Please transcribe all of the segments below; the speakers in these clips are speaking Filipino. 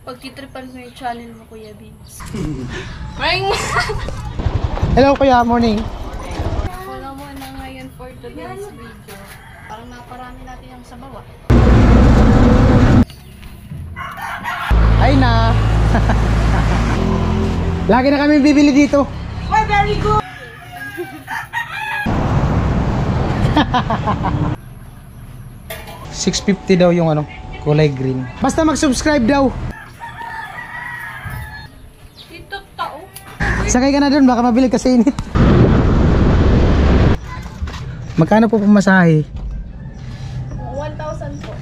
Pagtitripan ko yung channel mo, Kuya Biggs. Hello Kuya, morning. Wala mo na ngayon for today's video. Parang naparami natin yung sabaw. Ay na. Lagi na kami bibili dito. We're very good! 650 daw yung ano, kulay green. Basta mag-subscribe daw. Dito tao. Sakay ka na dun, baka mabili kasi init. Magkano po pumasahe? 1,000 po.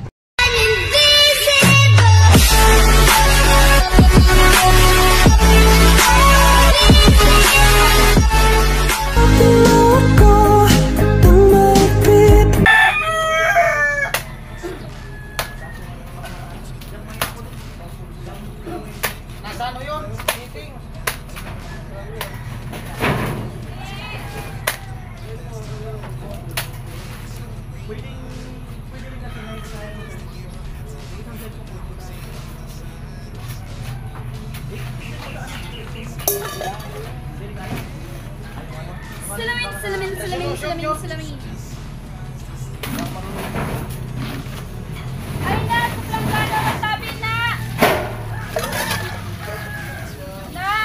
Salamin. Ay na, suplang gana, matabi na! Na!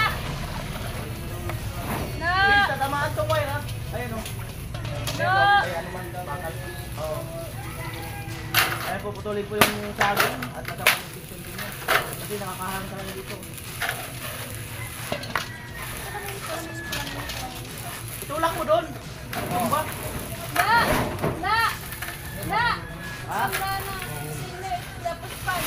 Tatamaan to boy ha? Ayun o. Ayan, puputulin po yung saging at magkakaposition din yan. Kasi nakakaharang talaga dito. Itulak mo doon. Ano ba? Na! Ha? Sili, tapos pan.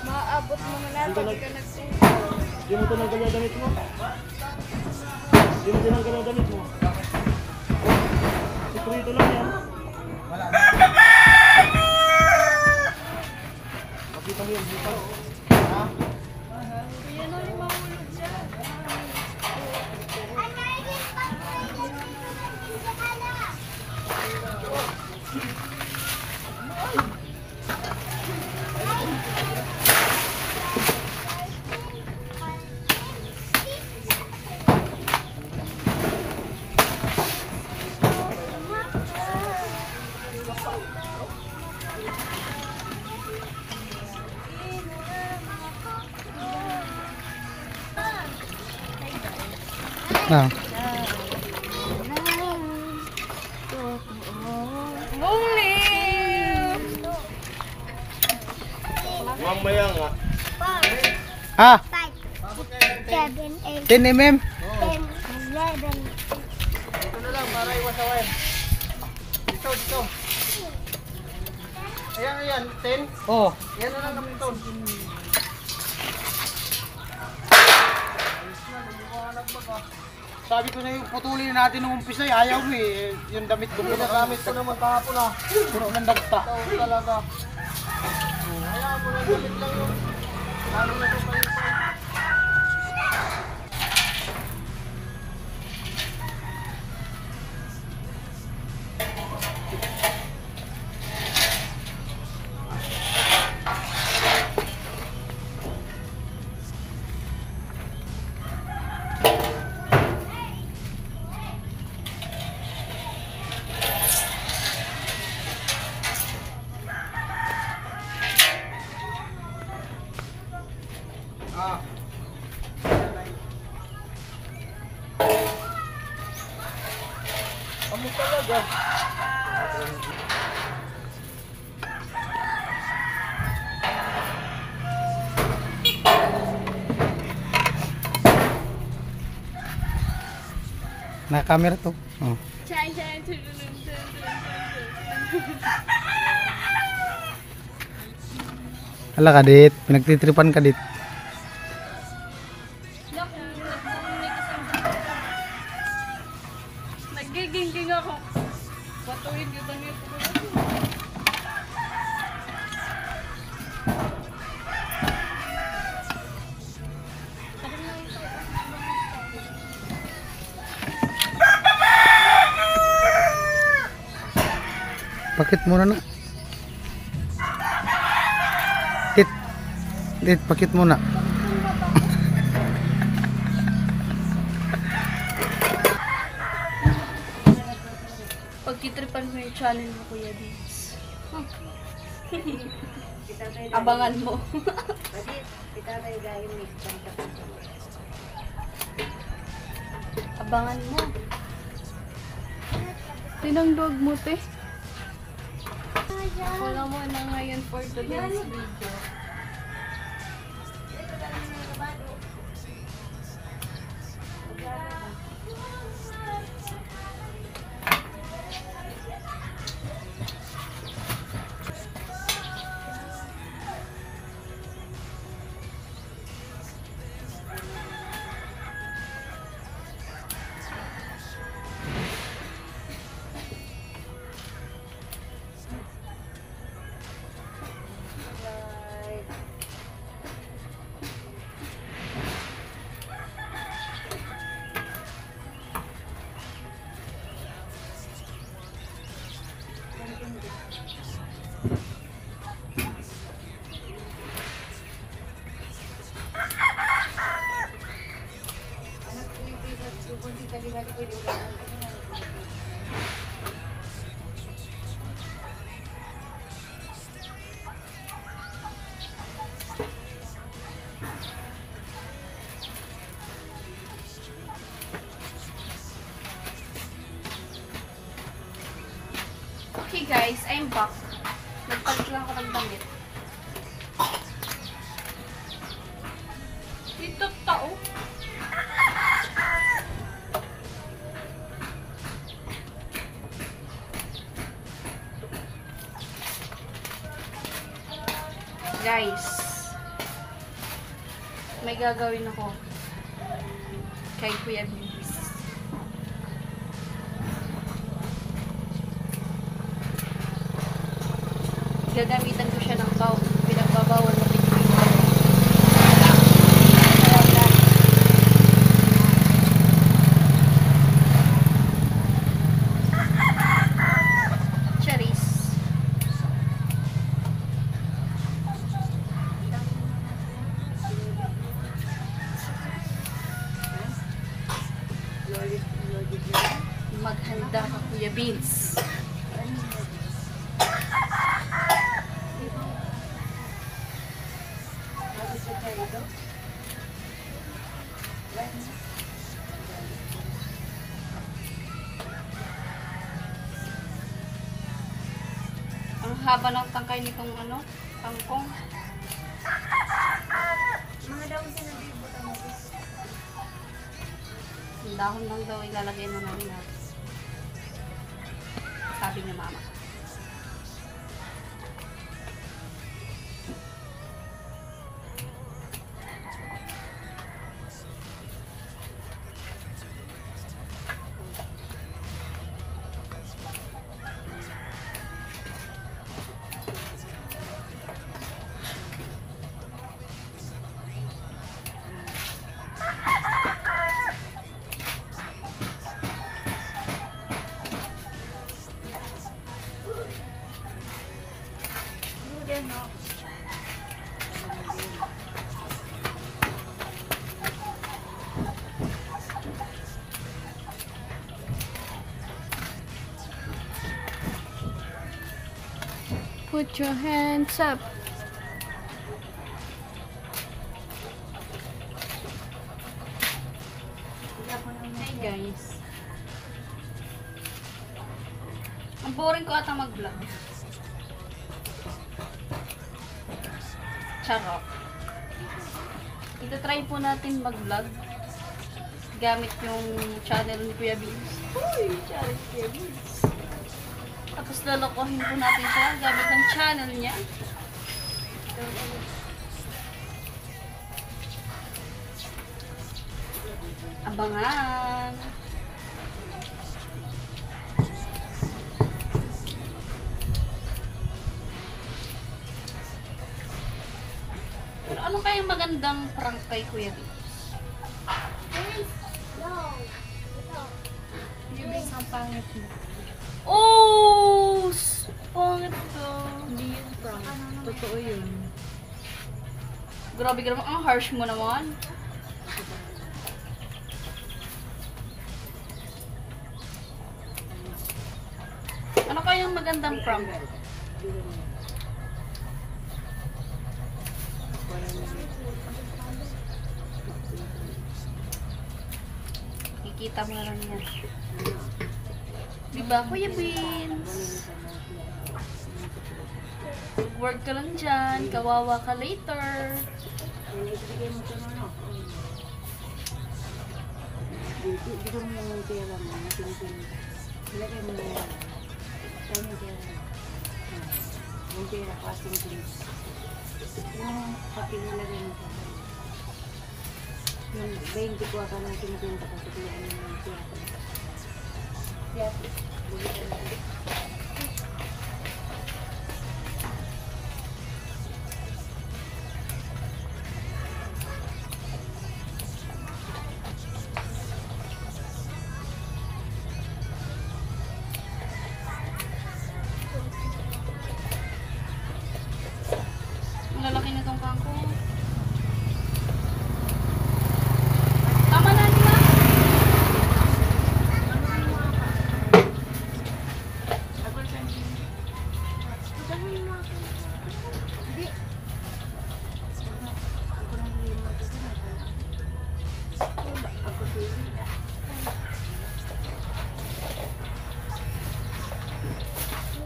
Maabot mo na pag ka nagsusunod. Hindi mo tinanggal yung damit mo? Hindi mo tinanggal yung damit mo? Sikrito lang yan. Wala na. Makita mo yung buka. Ha? Yan na yung mahulog siya. Ah. Mamaya nga. Ah, 7, 8, 10 mm. 10, 11. Ito na lang para iwas sa wire. Dito. Ayan, 10. Oh, Yan na lang kami ito. Sabi ko na yung putulin natin nung umpisa, ayaw mo eh. Yung damit ko na gamit ko naman kahapon ah. Puro ng dagta. Ito talaga. Ayaw mo na damit lang yun. Lalo na ito pa yung Ano talaga? naka-camera to. Oh. Hala ka dit, pinagtitripan ka dit. Nagiging ako. Patuhin kita niyo po. Pakit muna na. Dit. Dit, pakit muna. Pagkitripan mo yung channel mo, Kuya Vince. Abangan mo. Abangan mo. Tinangdog mo, te. Wala mo na ngayon for today's video. Okay guys, I'm back. Nagpalit lang ako ng damit. Dito tao. Guys, may gagawin ako kay Kuya Vince. Gagamitan ko siya ng pinagbabawal na Pinoy. Charis. Maghanda ka, Kuya Vince. Ang haba ng tangkay nitong ano, tangkong. Mga daw sinabibutan mo. Ang dahon lang daw ilalagay mo na rin natin. Sabi niya mama. Put your hands up. Hey guys. Ang boring ko ata mag-vlog. Charot. Ito-try po natin mag-vlog gamit yung channel ni Kuya Beans. Uy! Channel ni Kuya Beans. Tapos lalokohin po natin siya gamit ng channel niya. Abangan! Pero ano kayang magandang prank kay Kuya Beans? Kuya Beans, ang pangit mo. Oh! Pangit ka. Hindi yun prank. Totoo yun. Grabe ka naman. Ang harsh mo naman. Ano kayang magandang prank? Kikita mo na lang yan. Diba, Kuya Beans? Work ka lang dyan. Kawawa ka later. Yung 20 ko ka ng pinipinta ko sa kiyaan ng tiyata. Tiyata. Ang lalaki na tong kangkong. Tama na nila.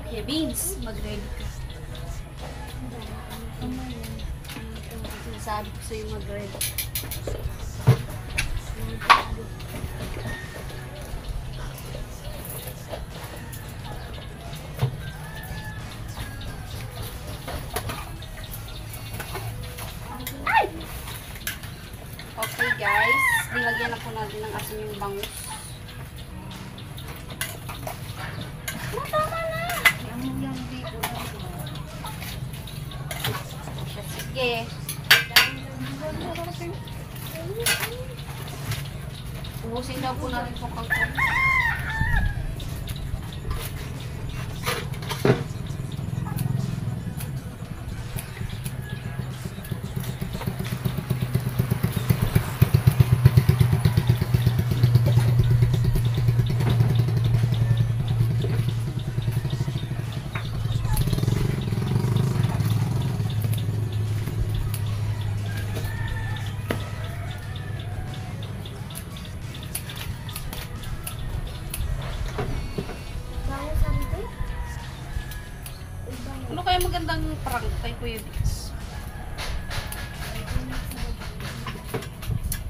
Kuya Beans, mag-ready ka. Sinasabi ko sa'yo mag-ready. Okay guys, nilagyan na po natin ng asin yung bangus. Tama na! Sige. Ubusin daw po natin itong kangkong. Ano kaya magandang prank kay Kuya Beans?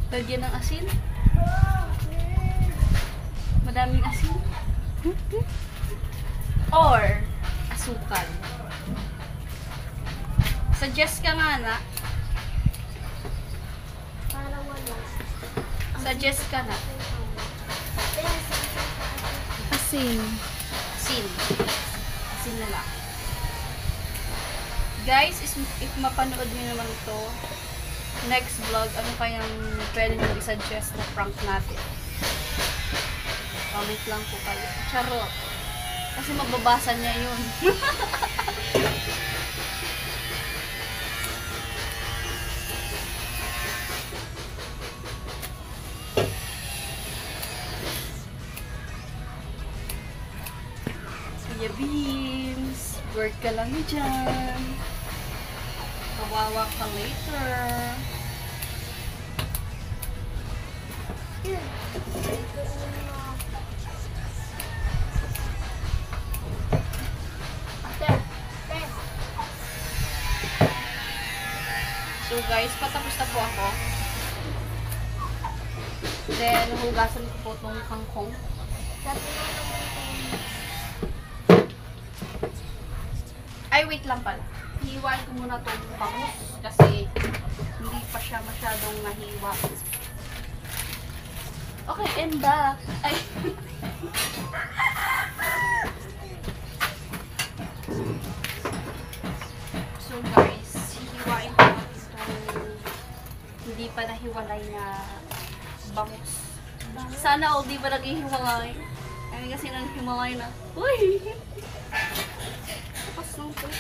Lagyan ng asin? Madaming asin? Or asukal? Suggest ka nga na. Para wala. Suggest ka na. Asin. Asin. Asin na lang. Guys, if mapanood niyo naman ito, next vlog, ano kayang pwede nyo i-suggest na prank natin? Comment lang po kayo. Charot. Kasi mababasa niya yun. Kuya Beans, Mag-work ka lang dyan. Mawawa ka later. So guys, patapos na po ako. Then, hugasan ko po itong kangkong. Ay, wait lang pala. Hiwain ko muna itong bangus kasi hindi pa siya masyadong nahiwa. Okay, and back. Ay. So guys, hihiwain ko natin itong hindi pa nahiwalay na bangus. Sana all di ba naghihiwalay? Ay, kasi naghiwalay na. Uy! Tapos nung po.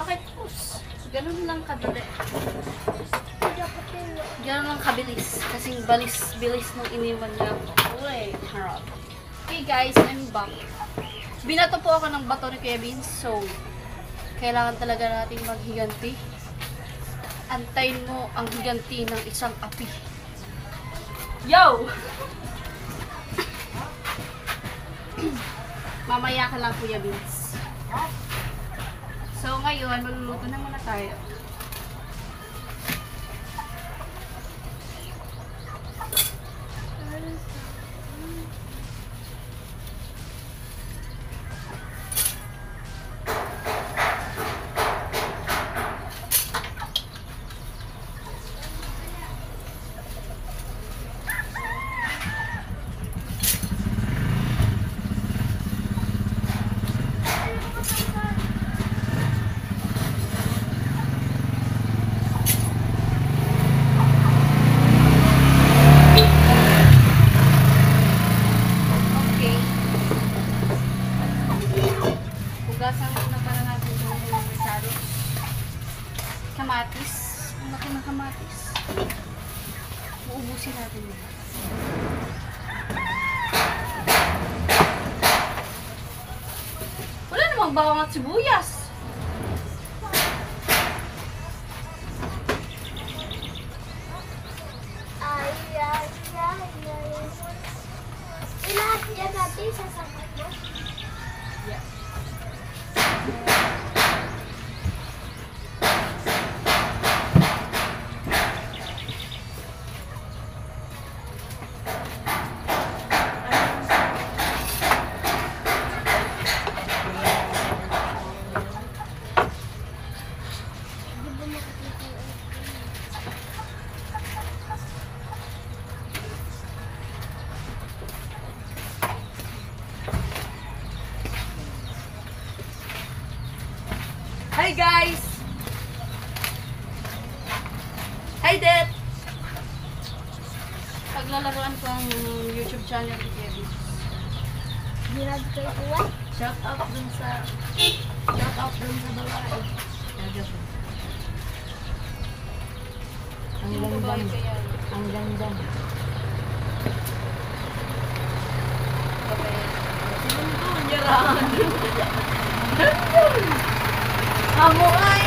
Okay, tapos. Ganun lang kadali. Ganun lang kabilis. Kasing bilis nung iniwan niya ako. Uy, harap. Okay guys, I'm back. Binato po ako ng bato ni Kuya Beans. So, kailangan talaga natin maghiganti. Antayin mo ang higanti ng isang api. Yo! Mamaya ka lang, Kuya Beans. So, ngayon, magluluto na muna tayo. Okay. Hugasan muna para natin yung saros. Kamatis. Ang laki ng kamatis. Uubusin natin yun. Wala namang bawang at sibuyas. Lahat yan natin sasama mo. Hi guys! Hi Dad! Paglalaroan ko ang YouTube channel ni Kevin. Ginag kay Kuya. Shout out dun sa babae. Ang Yung ganda. babae kaya. Ang ganda. Babae. Sinundun, yaraan. Amo ay!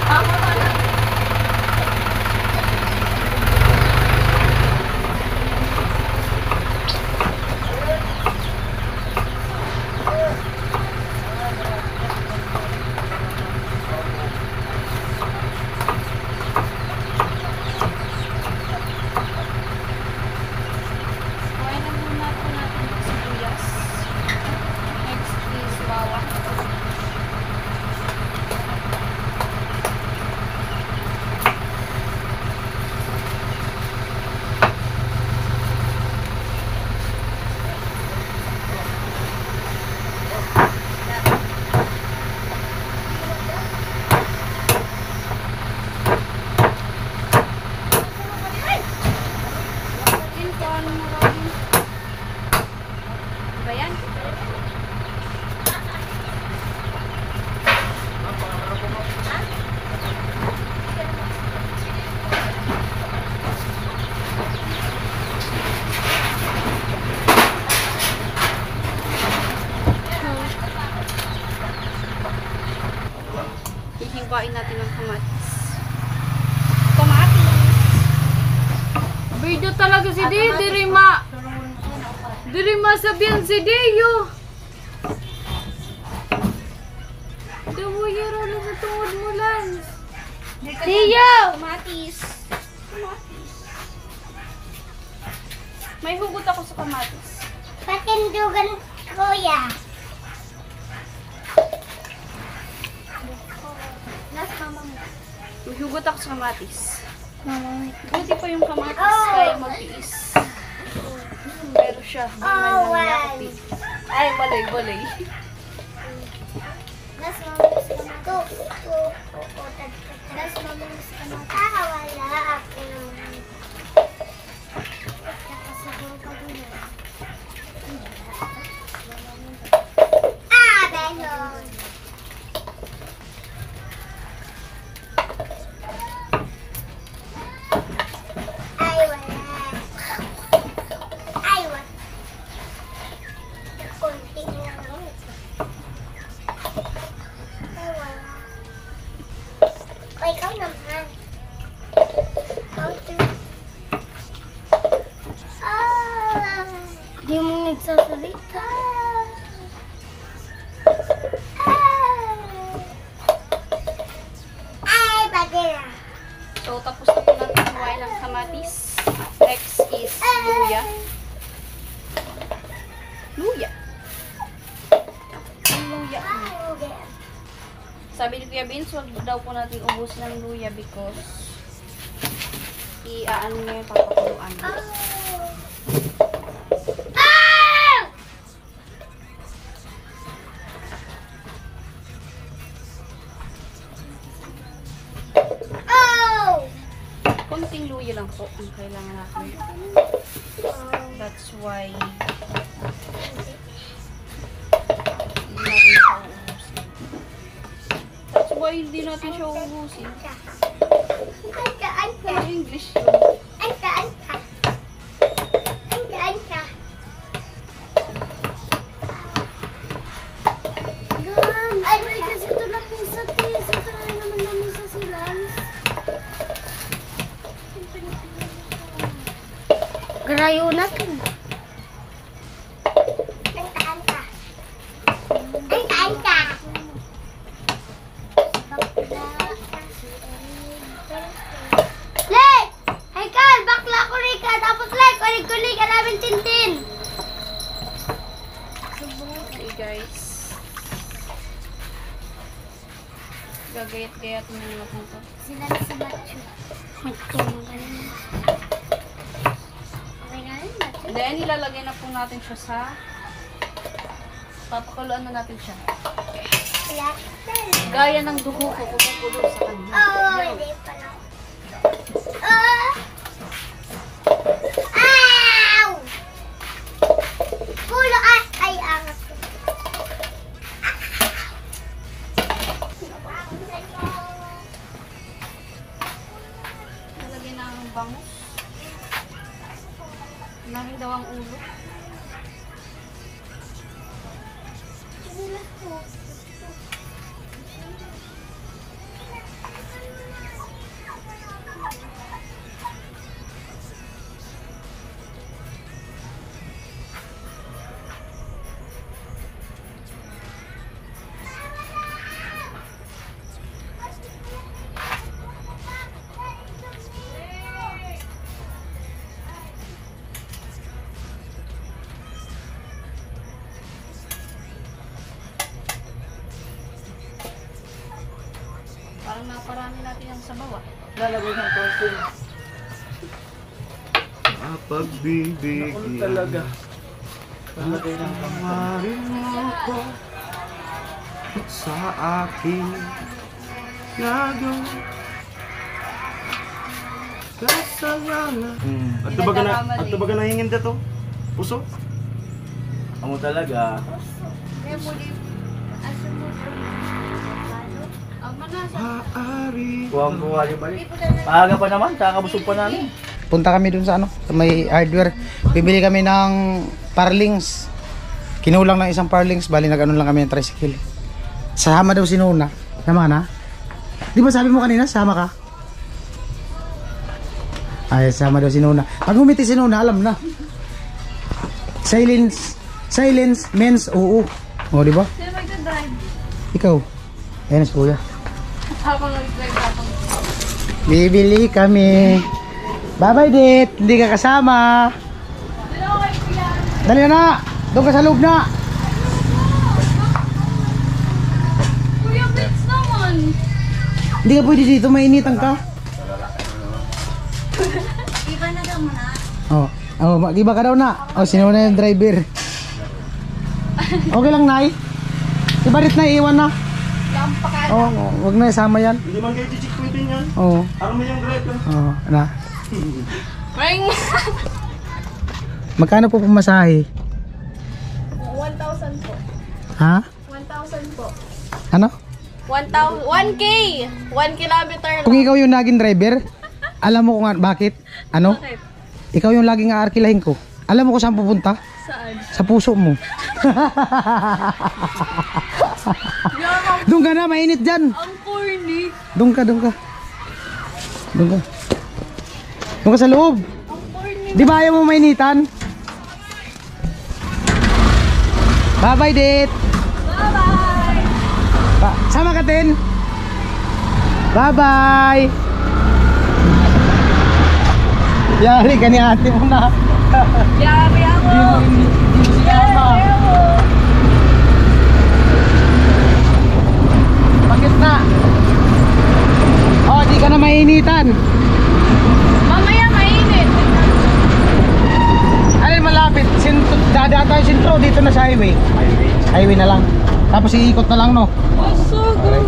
Amo na. Kuhain na muna po natin yung sibuyas. Next is bawang. Hugain natin ng kamatis. Kamatis! Video talaga si Deo, diri ma sabihan si Deo. Dawayara na sa tungod mo lang. Deo! Kamatis. May hugot ako sa kamatis. Patindugan, kuya. Nas mama mo. May hugot ako sa kamatis. Mama mo. Buti pa yung kamatis kaya magtiis. Pero siya, di man lang yakap eh. Ay, balay. Nas mama mo sa kamay. Nas mama mo sa kamay. Wala ako. Nakasabong ka doon. Ganon. Ay, wala. Ay, wala. Kunti lang. Ay, wala. O, ikaw naman. Kunti. Di mo nagsasalita. Ay, badira. So, tapos na po natin huwain ng kamatis. Next is luya. Luya. Ang luya. Sabi ni Kuya Vince, wag daw po natin ubusin ng luya because i-aano niya yung papakuluan. Konting luya lang po ang kailangan natin. That's why hindi natin siya uubusin. Ano English yun? Garayunat. Lek! Haikal! Bakla ko rin ka! Tapos Lek! Kulig-kulig ka namin tintin! Okay guys. Gagayat-gayat mo natin ito. Sila na si Macho. Magkamang ka naman. Okay na rin, Macho? Then, ilalagay na po natin siya sa papakuluan na natin siya. Gaya ng dugo ko kumukulo sa kanya. Oh, hindi pala. Oh! Ow! Pulo at ay angas ko. Nalagay na ang bangus. Nahin daw ang ulo. Parang naparami natin ang sabaw. Lalagay ng konting. Mapagbibigyan. Nakulot talaga. Lalagay ng Marin mo ko sa aking nagawa. Kasalanan. At tabaga na hingin dito. Puso. Amo talaga. Paari. Kuwang-kuwa yung balik. Maaga pa naman, kakabusog pa namin. Punta kami dun sa ano, sa may hardware. Bibili kami ng parlings. Kinulang ng isang parlings, bali nag-ano lang kami ng tricycle. Sama daw si Nuna. Sama ka na? Di ba sabi mo kanina, sama ka? Ay, sama daw si Nuna. Pag umiti si Nuna, alam na. Silence means oo. O, di ba? Sino magdadrive? Ikaw. Ayan si Kuya. Ako nag-drive ako. Bibili kami. Bye-bye, date. Hindi ka kasama. Dali na. Doon ka sa loob na. Kuya, bitch naman. Hindi ka pwede dito. Mainitan ka. Iba na daw muna. Mag-iba ka daw na. Sino na yung driver? Okay lang, Nay. Ibarit na, iwan na. Wag na isama yan. Hindi man kayo chichikwitin yan. Ano mo yung driver? Na. Ring! Magkano po pumasahe? 1,000 po. Ha? 1,000 po. Ano? 1K! 1 kilometer lang. Kung ikaw yung naging driver, alam mo kung bakit? Ano? Bakit? Ikaw yung laging aarkilahin ko. Alam mo kung saan pupunta? Saan? Sa puso mo. Doon ka na, mainit dyan. Ang corny. Doon ka. Doon ka sa loob. Ang corny. Di ba ayaw mo mainitan? Bye-bye, date. Bye-bye! Sama ka din. Bye-bye. Yari ka ni ate mo na. Yari ako! Hindi mo sinama. Bakit na? Di ka na mainitan. Mamaya mainit. Alin malapit? Dadaan tayo sintro dito na sa highway. Highway na lang. Tapos iikot na lang, no? So good.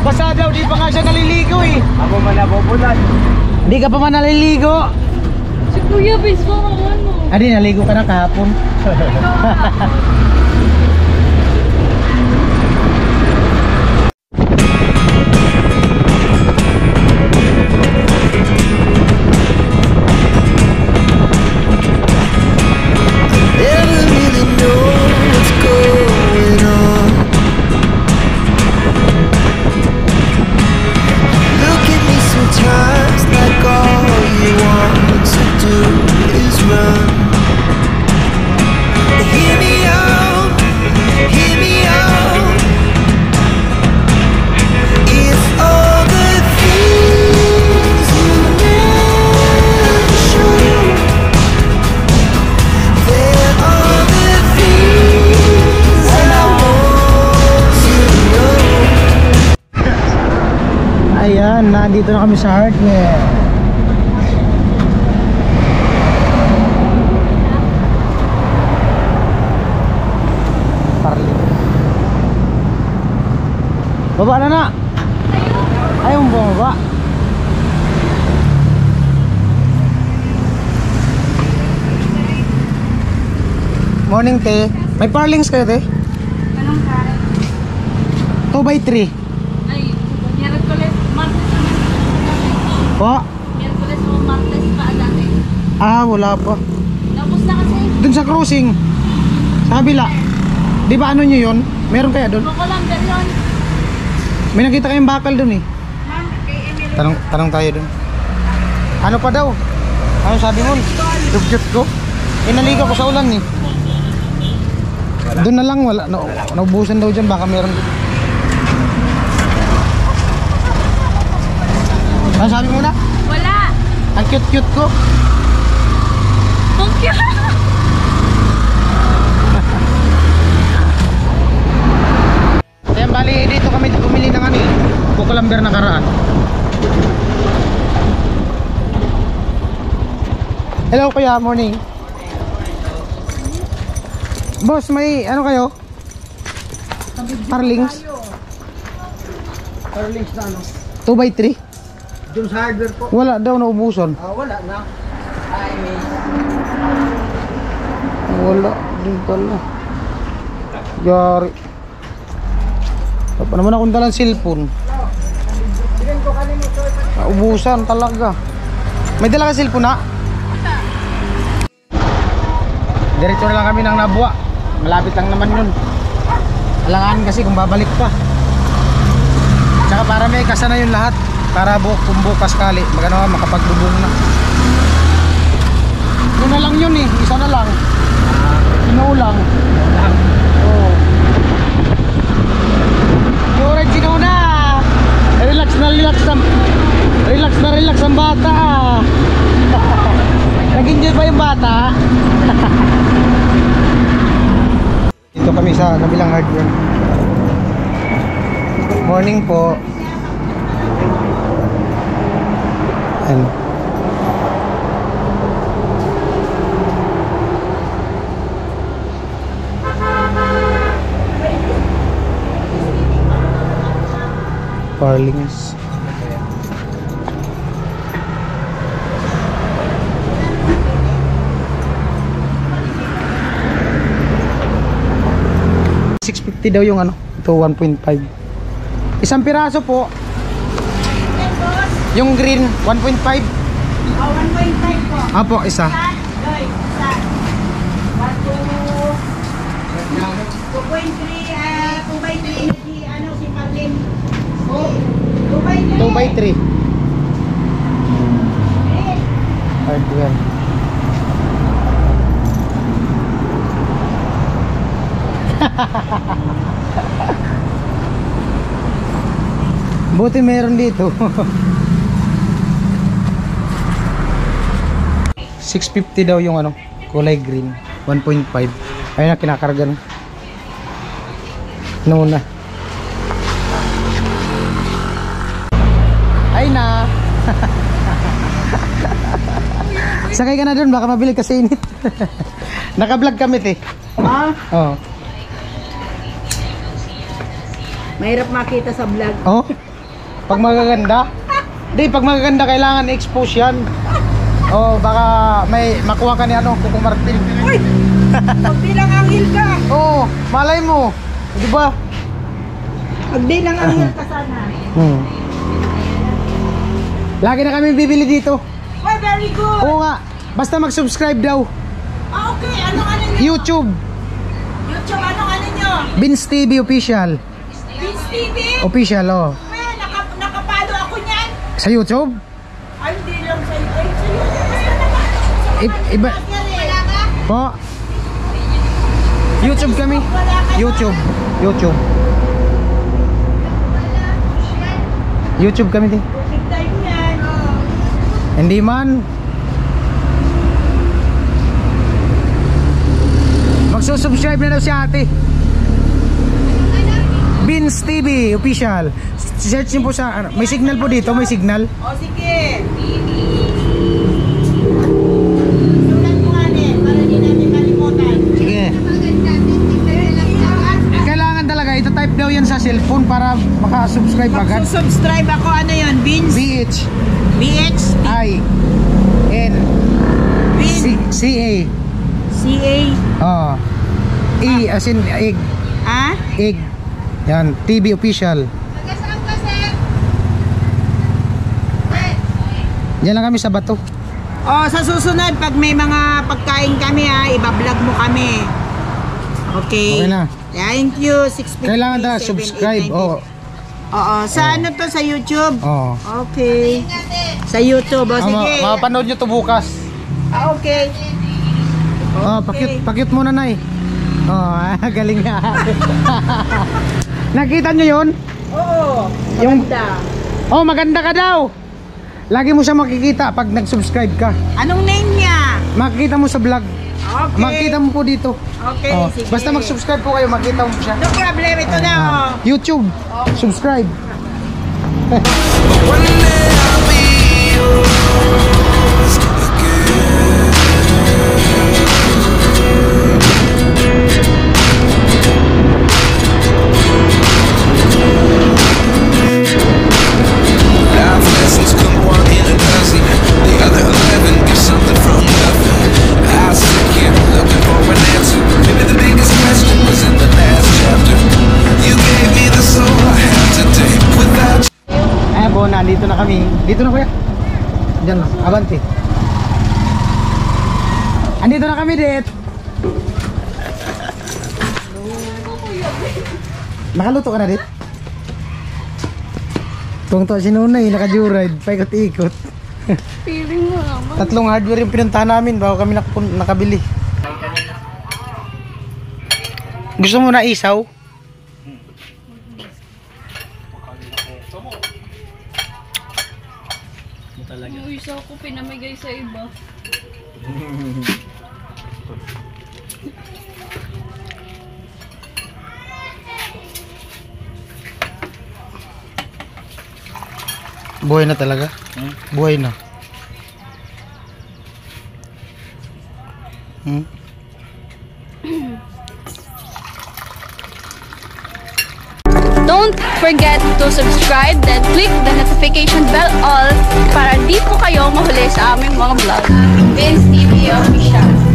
Basta daw, di pa nga siya naliligo eh. Ako man napupunan. Di ka pa man naliligo. Si Kuya, bis mo ako ano. Adi, naligo ka na kahapon. Never really know what's going on. Look at me sometimes like all you want to do is run. Hear me out, hear me out. If all the things you never show, there are the things I want to know. Ayan, nandito na kami sa hardware. Parli. Baba na na. Ayaw mo bumaba. Morning, te. May parlings kayo, te? Anong kaya? 2x3. Ay, Miyerkules, Martes. Po? Miyerkules o Martes pa dati. Wala pa. Tapos na kasi. Dun sa crossing. Sa kabila. Di ba ano nyo yun? Meron kaya dun? Bako lang ganyan. May nakita kayong bakal dun eh. Ma'am, kay Emily. Tanong tayo dun. Ano pa daw? Ano sabi mo? Dugyot ko? Inaligo ko sa ulan eh. Doon na lang, wala. Naubusan daw dyan, baka meron. Ano sabi mo na? Wala. Ang cute-cute ko. Ang cute. Ayan, bali dito kami bumili ng ano eh. Bukalamber na karaan. Hello kuya, morning. Boss, may ano kayo? Parlings? Parlings na ano? 2x3? Doon sa hardware po. Wala daw, naubusan. Wala na. Wala din pala. Yari. Pa naman akong dalang cellphone. Naubusan talaga. May dala ka cellphone na? Diretso na lang kami ng Nabwa. malapit lang naman yun. Alangan kasi kung babalik pa. Tsaka para may kasana yung lahat. Para kung bukas kali makapagbubong na. Yun na lang yun eh, isa na lang. Sinulang. Oo. Yung orange sinuna. Relax ang bata. Nag-enjoy pa yung bata. Dito kami sa kabilang hardware. Morning po. Ayan. Parlings. $650 daw yung ano. Ito 1.5. Isang piraso po. Yung green 1.5. Oh, 1.5 po. Apo, isa. Doy, isa. 2.3, 2x3, ano, si Marlin. 2x3. 2x3. Hardware. Buti meron dito. 650 daw yung ano, kulay green. 1.5. Ayun na, kinakarga na. Nuna. Ay na. Sakay ka na dun, baka mabili kasi init. Naka-vlog kami eh. Ah, Oh. mahirap makita sa vlog. Oh. Pag magaganda. Di, pag magaganda kailangan i-expose yan. Oh, baka may makuha ka ni ano, Kuko Martin. Uy! Magbilang anghel ka! Oh, malay mo. Di ba? Magbilang anghel ka sana. Lagi na kami bibili dito. Oh, very good! Oo nga. Basta mag-subscribe daw. Ah, okay. Anong ano nyo? YouTube. YouTube, anong ano nyo? Vince TV Official. Vince TV? Official, oh. Nakapalo ako niyan. Sa YouTube? Ay, hindi lang sa YouTube. Sa YouTube. Basta naman. Iba. Wala ka? Po. YouTube kami. YouTube. YouTube. YouTube kami din. Big time yan. Hindi man. Magsusubscribe na daw si ate. Vince TV Official. Search niyo po sa ano, may signal po dito, may signal. O, sige. Sulat mo nga din, para di natin kalimutan. Sige. Kailangan talaga ito-type daw yan sa cellphone para maka-subscribe agad. Subscribe ako, ano yun? Vince? BH BH? I N C A. CA? Oh. E as in egg. Ha? Egg. Yan, TV Official. Diyan lang kami sa bato. O, sa susunod, pag may mga pagkain kami ha, ibablog mo kami. Okay. Okay na. Thank you. 650. Kailangan talaga 7, subscribe. 8, 90. Oo. Oo. Sa ano to? Sa YouTube? Oo. Okay. Sa YouTube. O, sige. Mapapanood nyo to bukas. Ah, okay. Oh, pakyut muna, Nay. Oh, galing nga. Nakita nyo yun? Oo. Yung- Maganda. Oh, maganda ka daw. Lagi mo siya makikita pag nag-subscribe ka. Anong name niya? Makikita mo sa vlog. Okay. Makikita mo po dito. Okay, Oh, sige. basta mag-subscribe po kayo, makita mo siya. No problem. Ito na, oh. YouTube. Subscribe. One day I'll be yours again. Life lessons come one in a dozen. The other 11 get something from nothing. I sit here looking for an answer. Maybe the biggest question was in the last chapter. You gave me the soul I have today. Without you. Ayan po, nandito na kami. Dito na kuya. Diyan na, abante. Andito na kami, Det. Nakaluto ka na dit? Tungto si Nunay, naka-joyride, paikot-ikot. Feeling mo naman. 3 hardware yung pinuntahan namin bago kami nakabili. Gusto mo na isaw? Yung isa ko pinamigay sa iba. Buhay na talaga? Buhay na. Don't forget to subscribe, then click the notification bell all para di po kayo mahuli sa aming mga vlog. Vince TV Official.